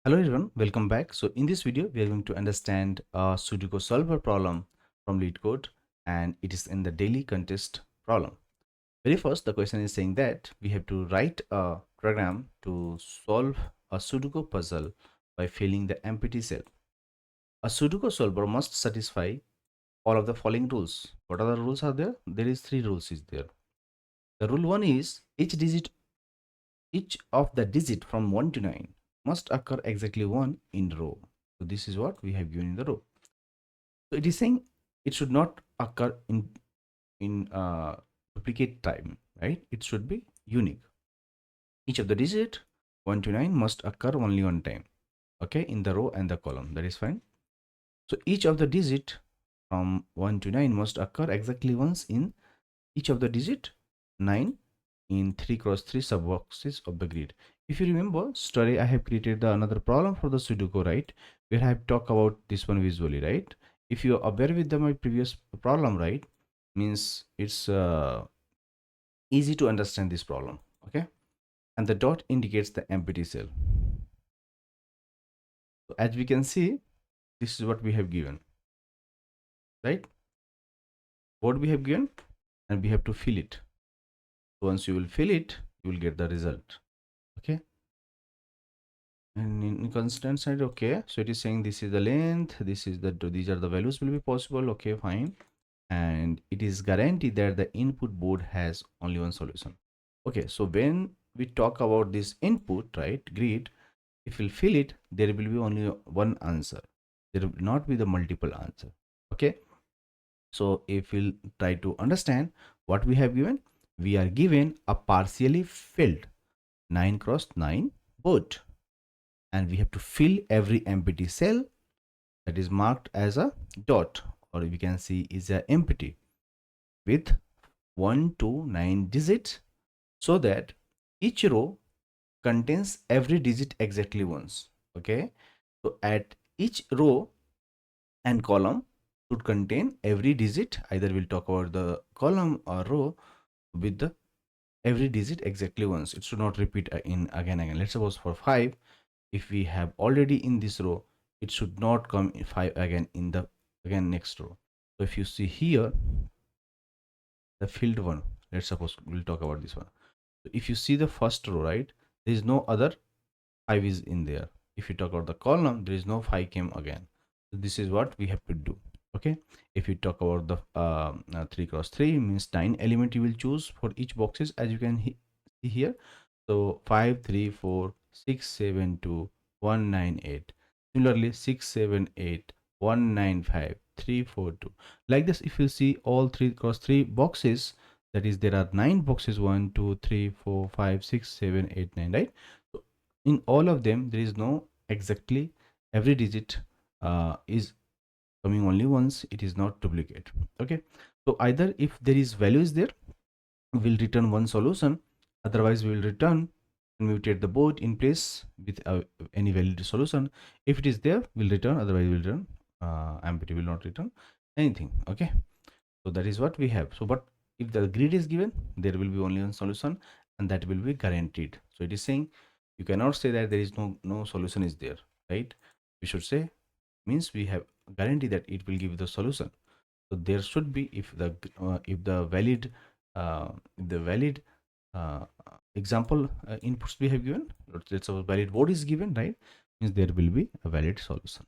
Hello everyone, welcome back. So in this video, we are going to understand a Sudoku Solver problem from Leetcode, and it is in the daily contest problem. Very first, the question is saying that we have to write a program to solve a Sudoku puzzle by filling the empty cell. A Sudoku solver must satisfy all of the following rules. What are the rules are there? There is three rules is there. The rule one is each of the digit from 1 to 9 must occur exactly one in row. So this is what we have given in the row. So it is saying it should not occur in duplicate time, right? It should be unique. Each of the digit 1 to 9 must occur only one time, okay, in the row and the column. That is fine. So each of the digit from 1 to 9 must occur exactly once in each of the digit 9 in 3 cross 3 subboxes of the grid. If you remember, story I have created another problem for the Sudoku, right? Where I have talked about this one visually, right? If you are aware with my previous problem, right, means it's easy to understand this problem, okay? And the dot indicates the empty cell. So as we can see, this is what we have given, right? What we have given, and we have to fill it. So once you will fill it, you will get the result, okay? And in constant side, okay, so it is saying this is the length, this is the, these are the values will be possible, okay, fine. And it is guaranteed that the input board has only one solution. Okay, so when we talk about this input, right, grid, if you fill it, there will be only one answer, there will not be the multiple answer, okay. So if we'll try to understand what we have given, we are given a partially filled 9 cross 9 board, and we have to fill every empty cell that is marked as a dot, or we can see is a empty, with 1 to 9 digits, so that each row contains every digit exactly once, okay. So at each row and column should contain every digit, either we'll talk about the column or row with the every digit exactly once. It should not repeat in again. Let's suppose for 5, if we have already in this row, it should not come in 5 again in the next row. So if you see here the filled one, let's suppose we'll talk about this one. So if you see the first row, right, there is no other 5 is in there. If you talk about the column, there is no 5 came again. So this is what we have to do, okay. If you talk about the 3 cross 3 means 9 element you will choose for each boxes, as you can see here. So 5 3 4 6 7 2 1 9 8. Similarly 6 7 8 1 9 5 3 4 2. Like this, if you see all 3 cross 3 boxes, that is there are 9 boxes, 1 2 3 4 5 6 7 8 9, right? So in all of them there is no exactly every digit is coming only once, it is not duplicate, okay. So either if there is value is there, we'll return one solution, otherwise we will return and mutate the board in place with any valid solution. If it is there, we'll return, otherwise we'll return empty, will not return anything, okay. So that is what we have. So but if the grid is given, there will be only one solution, and that will be guaranteed. So it is saying you cannot say that there is no solution is there, right? We should say means we have guarantee that it will give the solution. So there should be, if the valid uh, example inputs we have given, let's say valid board is given, right, means there will be a valid solution.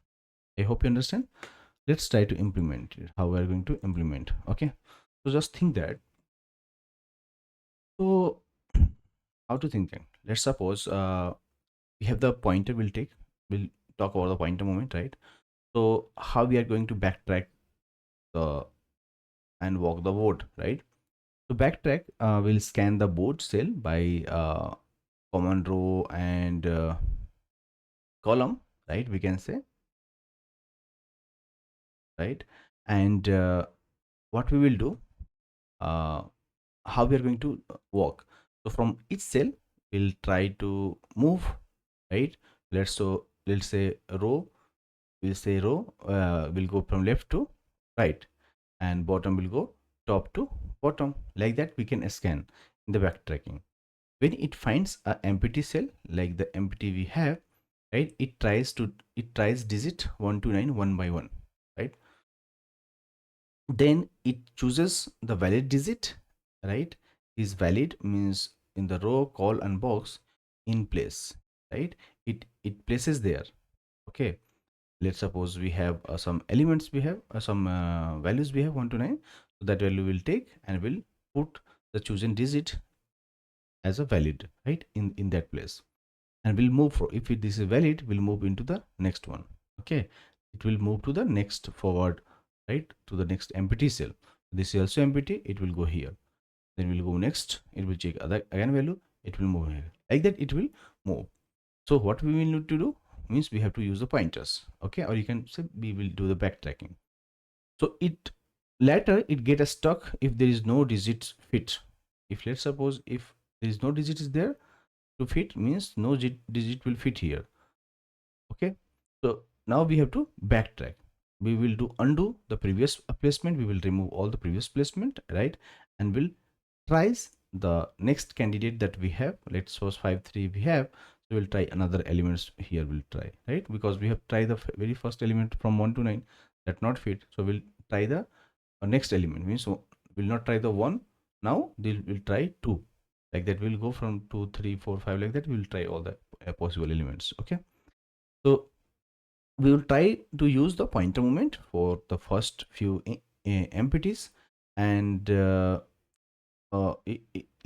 I hope you understand. Let's try to implement it, how we are going to implement, okay. So just think that, so how to think that, let's suppose we have the pointer, we'll talk about the pointer moment, right? So how we are going to backtrack the and walk the board, right? To backtrack, we'll scan the board cell by command row and column, right? We can say, right? And what we will do, uh, how we are going to walk. So from each cell, we'll try to move, right? Let's say row. We'll say row. Will go from left to right, and bottom will go top to bottom. Like that, we can scan in the backtracking. When it finds a empty cell like the empty we have, right? It tries digit 129 one by one, right? Then it chooses the valid digit, right? Is valid means in the row, call and box in place, right? It places there. Okay, let's suppose we have some elements, we have some values, we have 1 to 9. So that value will take and will put the chosen digit as a valid, right, in that place. And we'll move for, if this is valid, we'll move into the next one. Okay, it will move to the next forward, right, to the next empty cell. This is also empty, it will go here. Then we'll go next, it will check other again value, it will move here, like that it will move. So what we will need to do means we have to use the pointers. Okay, or you can say we will do the backtracking. So it later it get stuck if there is no digit fit. If let's suppose if there is no digit is there to fit, means no digit will fit here. Okay, so now we have to backtrack. We will do undo the previous placement, we will remove all the previous placement, right? And we'll tries the next candidate that we have. Let's suppose 5 3 we have, so we'll try another elements here, we'll try, right? Because we have tried the very first element from 1 to 9, that not fit, so we'll try the next element, means so we'll not try the one now, we'll try 2, like that. We'll go from 2 3 4 5, like that we'll try all the possible elements. Okay, so we will try to use the pointer movement for the first few empties. And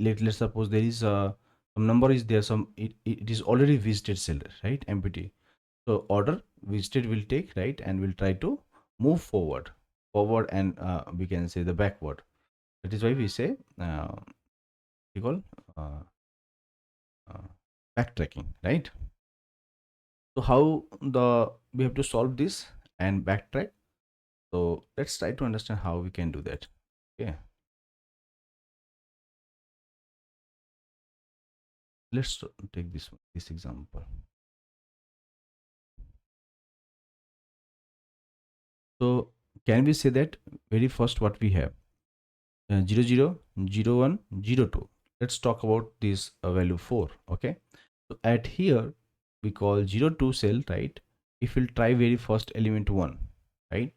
let's suppose there is some number is there, some it is already visited cell, right, empty. So order visited will take, right, and we'll try to move forward and we can say the backward. That is why we say we call uh, uh, backtracking, right? So how the we have to solve this and backtrack. So let's try to understand how we can do that. Okay, let's take this example. So can we say that very first what we have 0 0 0 1 0 2. Let's talk about this value 4. Okay, so at here we call 0 2 cell, right? If we'll try very first element 1, right,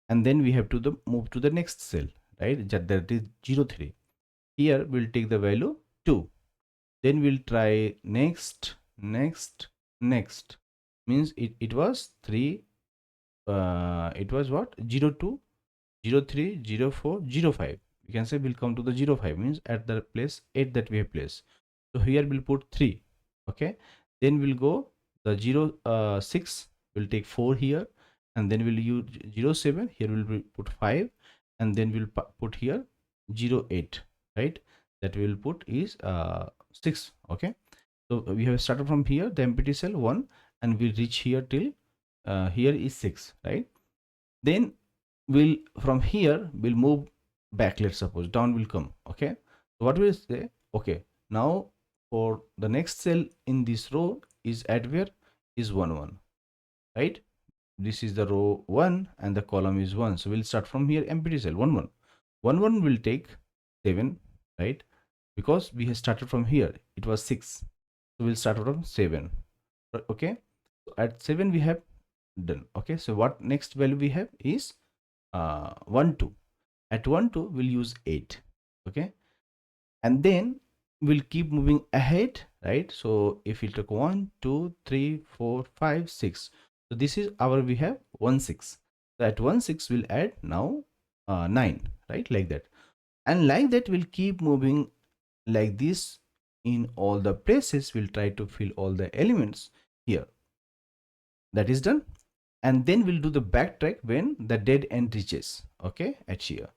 and then we have to move to the next cell, right, that is 0 3. Here we'll take the value 2, then we'll try next, means it was 3, it was what, 0 2 0 3 0 4 0 5. You can say we'll come to the 0 5, means at the place 8 that we have placed. So here we'll put 3. Okay, then we'll go the 0 6, we'll take 4 here, and then we'll use 0 7, here we'll put 5, and then we'll put here 0 8, right? That we will put is 6. Okay, so we have started from here the empty cell 1, and we reach here till here is 6, right? Then we'll from here we'll move back, let's suppose down will come. Okay, so what we'll say, okay, now for the next cell in this row is at where is 1 1, right? This is the row 1 and the column is 1, so we'll start from here empty cell 1 1 1 1 will take 7, right? Because we have started from here, it was 6, so we'll start from 7. Okay, so at 7 we have done. Okay, so what next value we have is 1 2. At 1 2 we'll use 8. Okay, and then we'll keep moving ahead, right? So if we took 1 2 3 4 5 6, so this is our, we have 1 6. So at 1 6 we'll add now 9, right, like that. And like that we'll keep moving like this in all the places. We'll try to fill all the elements here. That is done. And then we'll do the backtrack when the dead end reaches. Okay, at here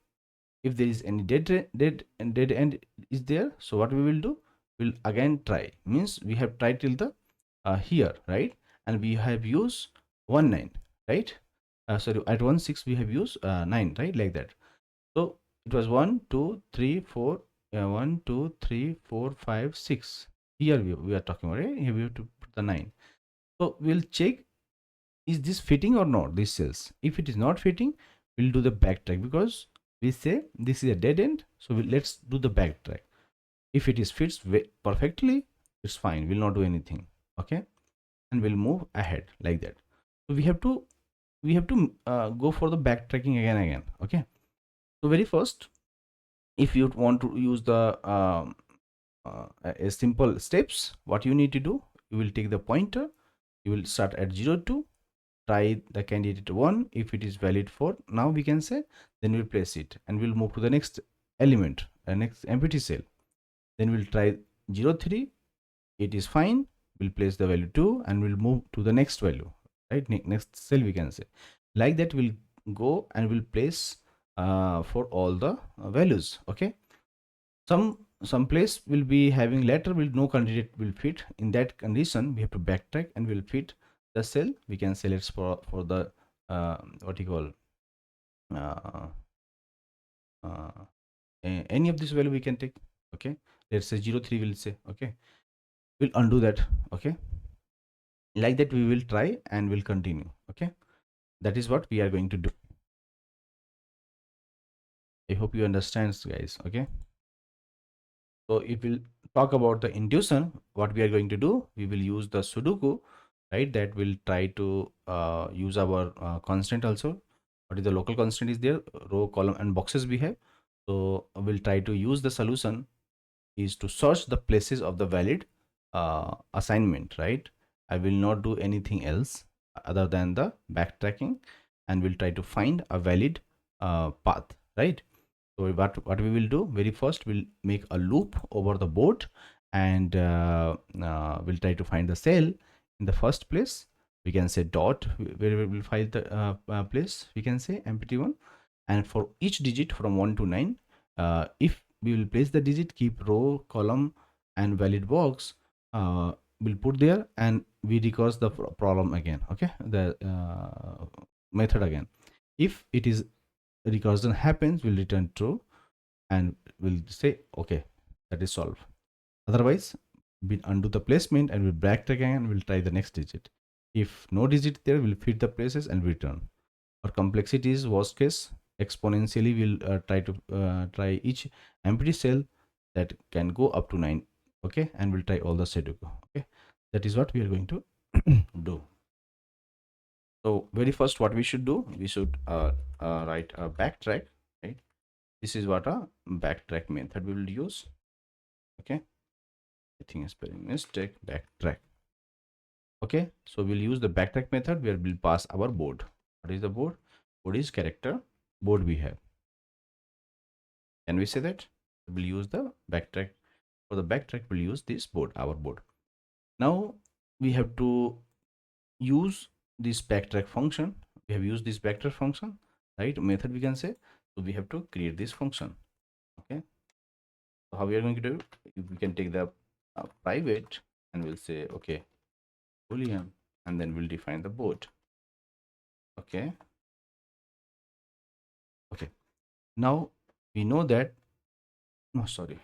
if there is any dead end is there, so what we will do, we'll again try, means we have tried till the here, right? And we have used 1 9, right? Sorry, at 1 6 we have used 9, right, like that. So it was 1 2 3 4 1 2 3 4 5 6. Here we are talking about, right? Here we have to put the 9. So we'll check, is this fitting or not, these cells. If it is not fitting, we'll do the backtrack, because we say this is a dead end, so let's do the backtrack. If it is fits perfectly, it's fine, we'll not do anything. Okay, and we'll move ahead like that. So we have to go for the backtracking again. Okay, so very first, if you want to use the a simple steps, what you need to do, you will take the pointer, you will start at 0 2, try the candidate 1. If it is valid for now, we can say, then we'll place it and we'll move to the next element, next empty cell. Then we'll try 0 3, it is fine, we'll place the value 2 and we'll move to the next value, right? Next cell, we can say. Like that, we'll go and we'll place for all the values. Okay, some place will be having letter will no candidate will fit. In that condition, we have to backtrack and we'll fit the cell. We can say let's for the what you call uh, uh, any of this value we can take. Okay, let's say 0 3 will say. Okay, we'll undo that. Okay, like that we will try and we'll continue. Okay, that is what we are going to do. I hope you understand, guys. Okay, so it will talk about the induction. What we are going to do, we will use the Sudoku, right? That will try to use our constant also. What is the local constant is there, row, column and boxes we have. So we'll try to use the solution is to search the places of the valid assignment, right? I will not do anything else other than the backtracking, and we'll try to find a valid path, right? So what we will do, very first we'll make a loop over the board, and we'll try to find the cell in the first place. We can say dot where we will find the place, we can say empty one. And for each digit from 1 to 9, if we will place the digit, keep row, column and valid box, we'll put there and we recurse the problem again. Okay, the method again. If it is recursion happens, we'll return true and we'll say okay, that is solved. Otherwise, we'll undo the placement and we'll backtrack again and we'll try the next digit. If no digit there, we'll fit the places and return. For complexity is worst case, exponentially we'll try each empty cell that can go up to 9. Okay, and we'll try all the Sudoku. Okay, that is what we are going to do. So very first, what we should do, we should write a backtrack, right? This is what a backtrack method we will use. Okay, I think a spelling mistake, backtrack. Okay, so we'll use the backtrack method where we'll pass our board. What is the board? Board is character board we have. Can we say that? We'll use the backtrack. For the backtrack, we'll use this board, our board. Now we have to use this backtrack function. We have used this backtrack function, right? Method we can say. So we have to create this function. Okay, so how we are going to do? We can take the private and we'll say okay, boolean, and then we'll define the board. Okay, okay, now we know that, no, sorry.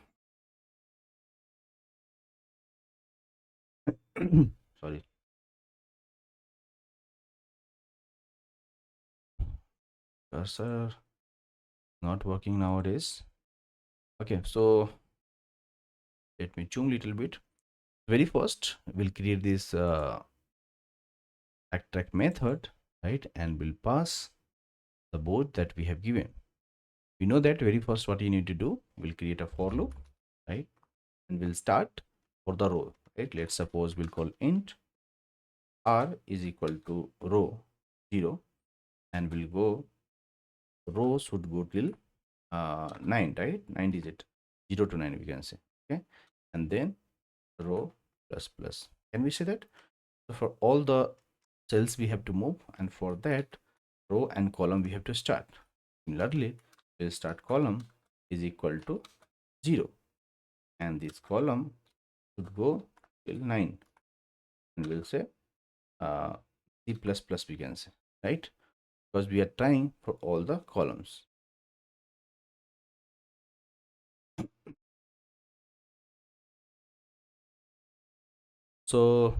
Sorry, cursor not working nowadays. Okay, so let me zoom little bit. Very first, we'll create this backtrack method, right? And we'll pass the board that we have given. We know that very first what you need to do, we'll create a for loop, right? And we'll start for the row, right? Let's suppose we'll call int r is equal to row 0, and we'll go, row should go till 9, right? 9 digit, 0 to 9 we can say. Okay, and then row plus plus. Can we say that? So for all the cells we have to move, and for that row and column we have to start. Similarly, we'll start column is equal to 0, and this column should go till 9, and we'll say C plus plus we can say, right? Because we are trying for all the columns. So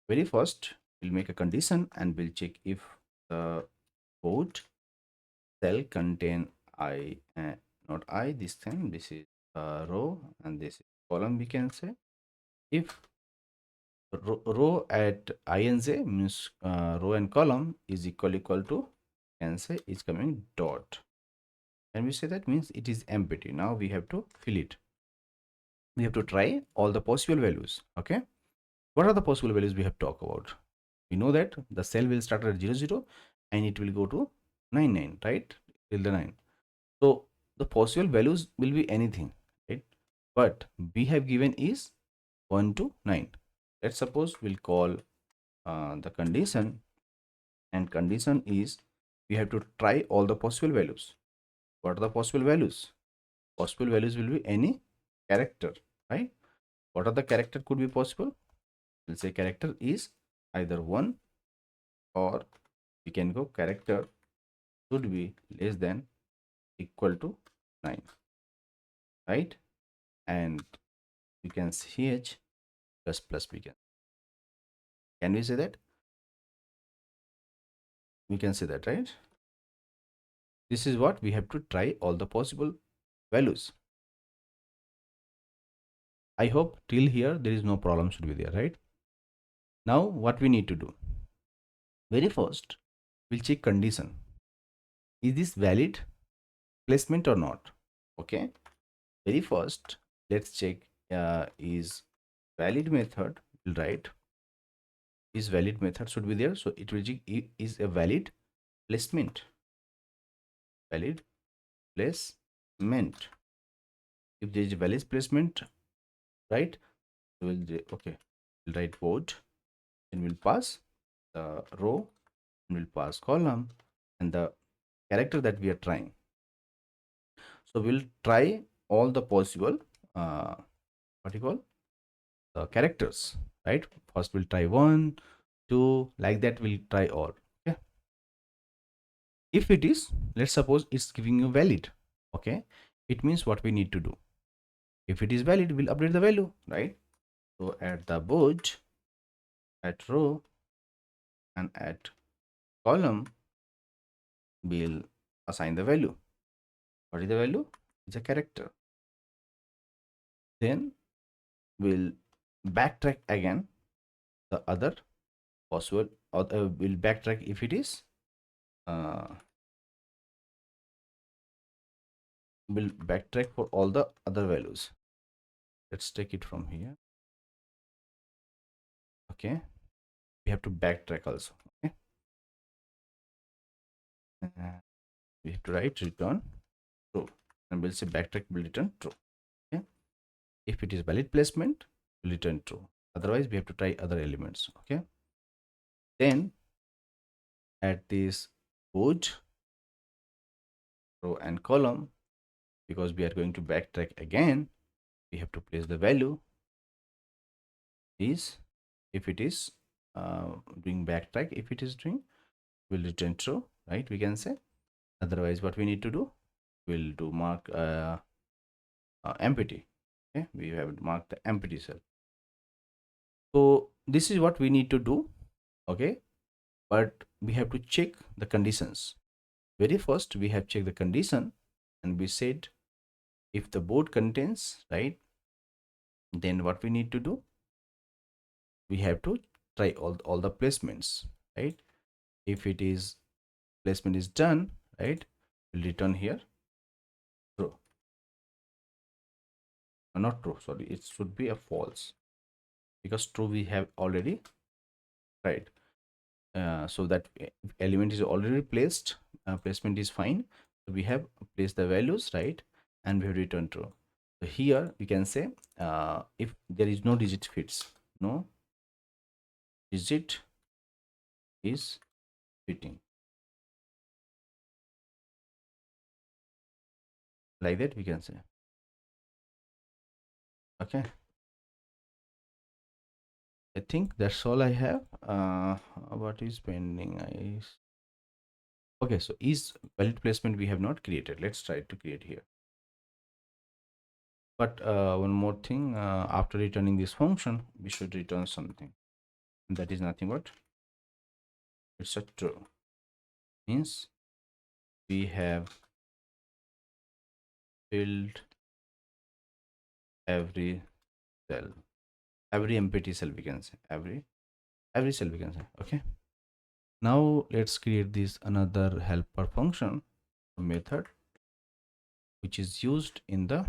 very first, we'll make a condition and we'll check if the board cell contain I, not I this time, this is row and this is column we can say. If row at inj means row and column is equal to, can say, is coming dot, and we say that means it is empty. Now we have to fill it. We have to try all the possible values. Okay, what are the possible values we have talked about? We know that the cell will start at 00 and it will go to 99, right, till the 9. So the possible values will be anything, right? But we have given is 1 to 9. Let's suppose we'll call the condition, and condition is we have to try all the possible values. What are the possible values? Possible values will be any character, right? What are the character could be possible? We'll say character is either 1, or we can go character should be less than equal to 9, right? And we can ch plus plus, can we say that? We can say that, right? This is what we have to try all the possible values. I hope till here there is no problem should be there, right? Now what we need to do, very first we'll check condition, is this valid placement or not? Okay, very first let's check is valid method. We'll write is valid method should be there, so it will check is a valid placement. Valid placement. If there is a valid placement, right, so we'll okay, we'll write board, and we'll pass the row, and we'll pass column, and the character that we are trying. So we'll try all the possible what you call the characters, right? First we'll try 1, 2, like that we'll try all. Okay, if it is, let's suppose it's giving you valid, okay, it means what we need to do, if it is valid we'll update the value, right? So at the board, at row, and at column, we'll assign the value. What is the value? It's a character. Then we'll backtrack again the other possible, or we'll backtrack if it is we'll backtrack for all the other values. Let's take it from here. Okay, we have to backtrack also. Okay, we have to write return true, and we'll say backtrack will return true. Okay, if it is valid placement, will return true, otherwise we have to try other elements. Okay, then at this board, row and column, because we are going to backtrack again, we have to place the value is, if it is doing backtrack, if it is doing, will return true, right, we can say. Otherwise what we need to do, we'll do mark empty. Okay, we have marked the empty cell. So this is what we need to do. Okay, but we have to check the conditions. Very first we have checked the condition, and we said if the board contains, right, then what we need to do, we have to try all the placements, right? If it is placement is done, right, we'll return here true. Not true, sorry, it should be a false, because true we have already tried. So that element is already placed, placement is fine, so we have placed the values, right, and we have returned true. So here we can say if there is no digit fits, no digit is fitting, like that we can say. Okay, I think that's all I have. What is pending? Okay, so is valid placement we have not created. Let's try to create here. But one more thing, after returning this function, we should return something. And that is nothing but it's a true. Means we have filled every cell. every empty cell, we can say every cell, we can say. Okay, now let's create this another helper function method which is used in the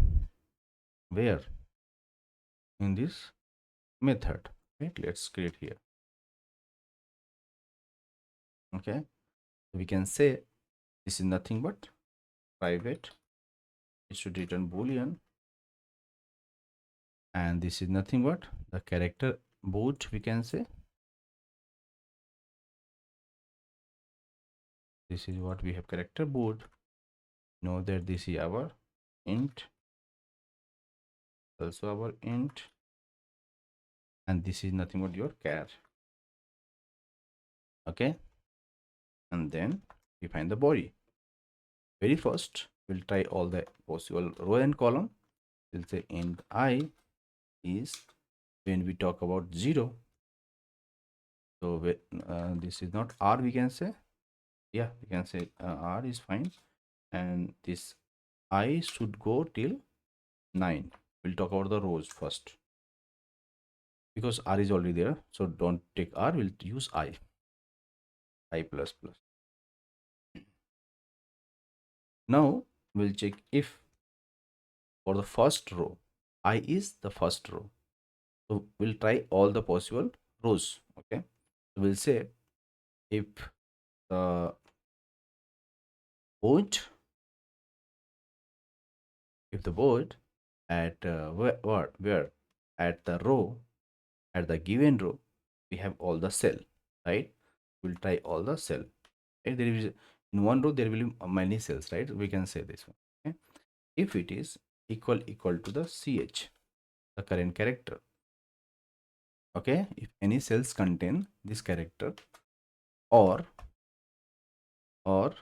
where in this method. Right, let's create here. Okay, we can say this is nothing but private, it should return boolean, and this is nothing but the character boot, we can say. This is what we have, character boot. Know that this is our int, also our int, and this is nothing but your char. Okay, and then we find the body. Very first we'll try all the possible row and column. We'll say int I is when we talk about 0. So this is not r, we can say. Yeah, we can say r is fine, and this I should go till 9. We'll talk about the rows first because r is already there, so don't take r, we'll use I plus plus. Now we'll check if for the first row I is the first row, so we'll try all the possible rows. Okay, so we'll say if the board if the board at where at the row, at the given row we have all the cell, right? We'll try all the cell. Right? There is in one row there will be many cells, right? We can say this one. Okay, if it is equal to the ch, the current character. Okay, if any cells contain this character, or or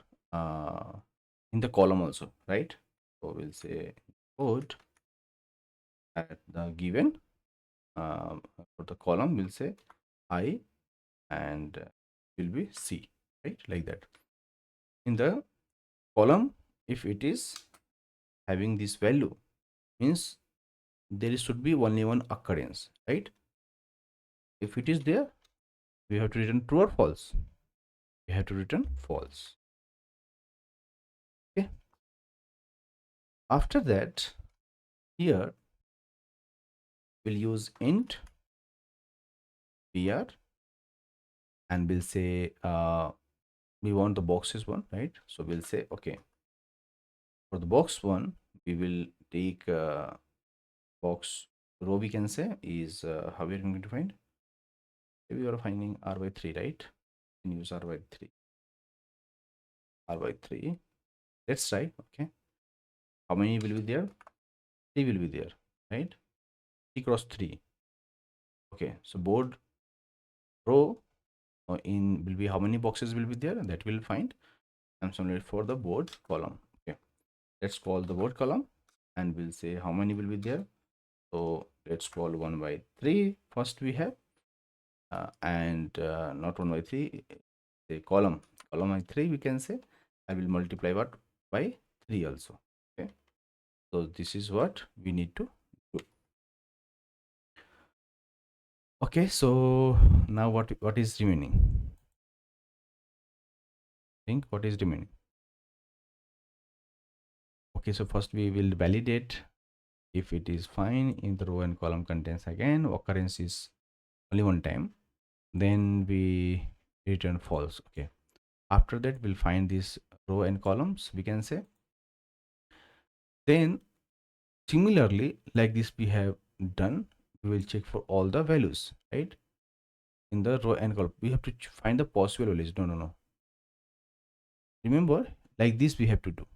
in the column also, right? So we'll say code at the given for the column, we'll say I, and will be c, right? Like that. In the column, if it is having this value, means there should be only one occurrence, right? If it is there, we have to return true or false. We have to return false. Okay, after that, here we'll use int br, and we'll say we want the boxes one, right? So we'll say okay, for the box one we will take box row, we can say is how we're going to find. We are finding r by 3, right? And use r by 3, r by 3. Let's try. Okay, how many will be there? 3 will be there, right? 3 cross 3. Okay, so board row in will be how many boxes will be there, that will find. And similarly for the board column. Okay, let's call the board column and we'll say how many will be there. So let's call 1 by 3 first we have, and not 1 by 3, the column by 3, we can say. I will multiply what by 3 also. Okay, so this is what we need to do. Okay, so now what is remaining? Think what is remaining. Okay, so first we will validate if it is fine in the row and column contains again occurrence is only one time, then we return false. Okay, after that we'll find this row and columns, we can say. Then similarly like this we have done, we will check for all the values, right? In the row and column we have to find the possible values. No, remember, like this we have to do.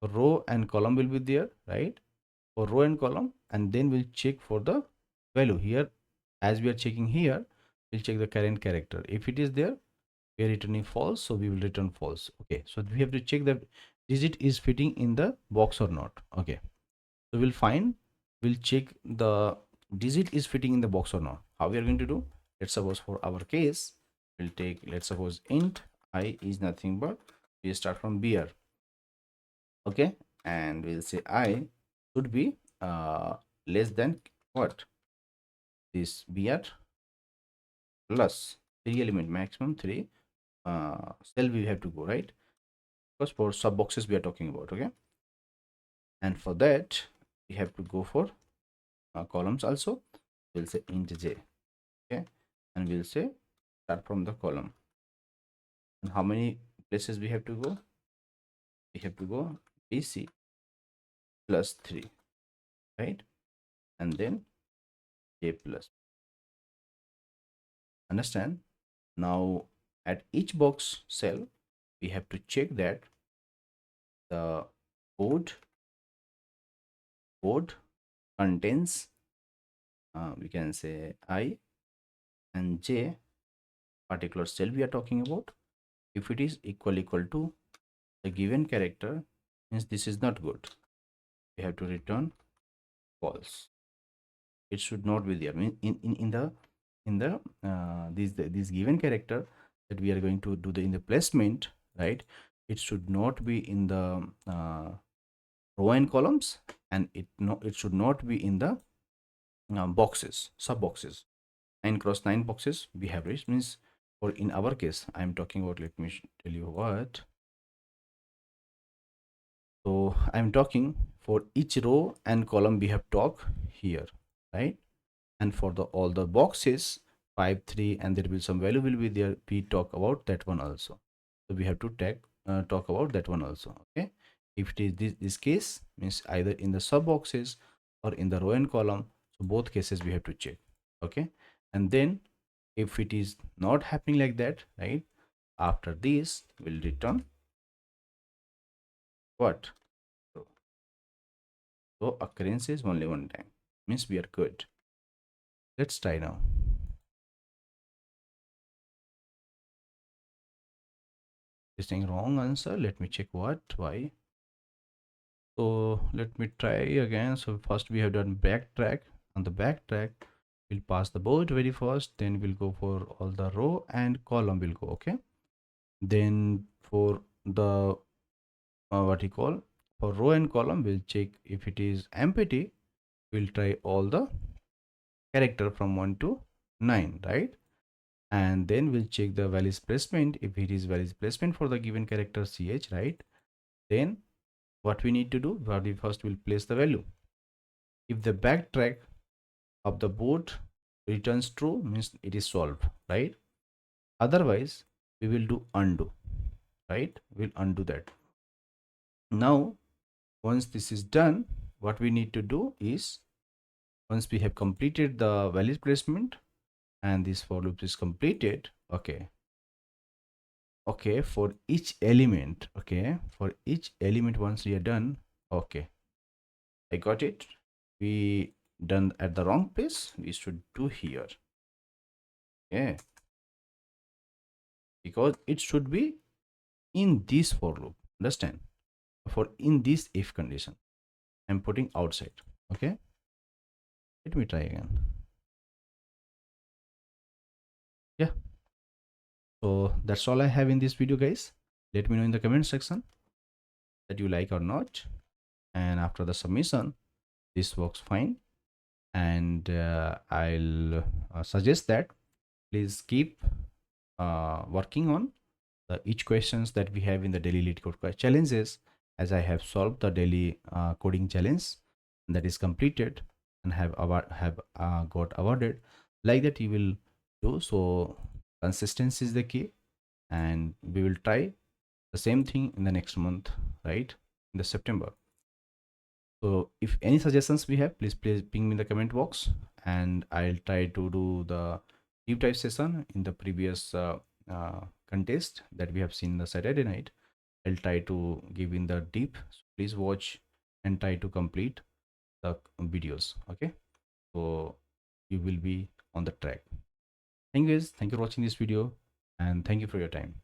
Row and column will be there, right? For row and column, and then we'll check for the value here. As we are checking here, we'll check the current character. If it is there, we are returning false, so we will return false. Okay, so we have to check that digit is fitting in the box or not. Okay, so we'll check the digit is fitting in the box or not. How we are going to do? Let's suppose for our case we'll take, let's suppose int I is nothing but, we start from br. Okay, and we'll say I should be less than what, this br plus 3 element, maximum 3 cell we have to go, right? Because for sub boxes we are talking about. Okay, and for that we have to go for columns also. We'll say int j. Okay, and we'll say start from the column. And how many places we have to go? We have to go bc plus 3, right? And then j plus. Understand? Now at each box cell we have to check that the board contains we can say I and j particular cell we are talking about. If it is equal to the given character, means this is not good, we have to return false. It should not be there. I mean, in the this given character that we are going to do in the placement, right? It should not be in the row and columns, and it should not be in the boxes, sub boxes. 9 cross 9 boxes we have reached, means for in our case I'm talking about, let me tell you what. So I'm talking for each row and column we have talk here, right? And for the all the boxes 5 3 and there will be some value will be there, we talk about that one also. So we have to talk about that one also. Okay, if it is this case, means either in the sub boxes or in the row and column, so both cases we have to check. Okay, and then if it is not happening like that, right, after this we'll return what? So occurrence is only one time, means we are good. Let's try now. This thing wrong answer, let me check what, why. So let me try again. So first we have done backtrack. On the backtrack we'll pass the board very first, then we'll go for all the row and column will go. Okay, then for the what you call, for row and column we'll check if it is empty, we'll try all the character from 1 to 9, right? And then we'll check the values placement. If it is values placement for the given character ch, right, then what we need to do, we first will place the value. If the backtrack of the board returns true, means it is solved, right? Otherwise we will do undo, right? We'll undo that. Now once this is done, what we need to do is, once we have completed the value placement and this for loop is completed, okay, for each element, okay, for each element once we are done, okay, I got it, we done at the wrong place, we should do here. Okay, because it should be in this for loop, understand? For in this if condition I'm putting outside. Okay, let me try again. Yeah, so that's all I have in this video, guys. Let me know in the comment section that you like or not, and after the submission this works fine, and I'll suggest that please keep working on each questions that we have in the daily Leetcode challenges, as I have solved the daily coding challenge that is completed and have got awarded. Like that you will do. So consistency is the key, and we will try the same thing in the next month, right, in the September. So if any suggestions we have, please ping me in the comment box, and I'll try to do the deep dive session in the previous contest that we have seen the Saturday night. I'll try to give in the deep, so please watch and try to complete the videos. Okay, so you will be on the track. Thank you guys, thank you for watching this video, and thank you for your time.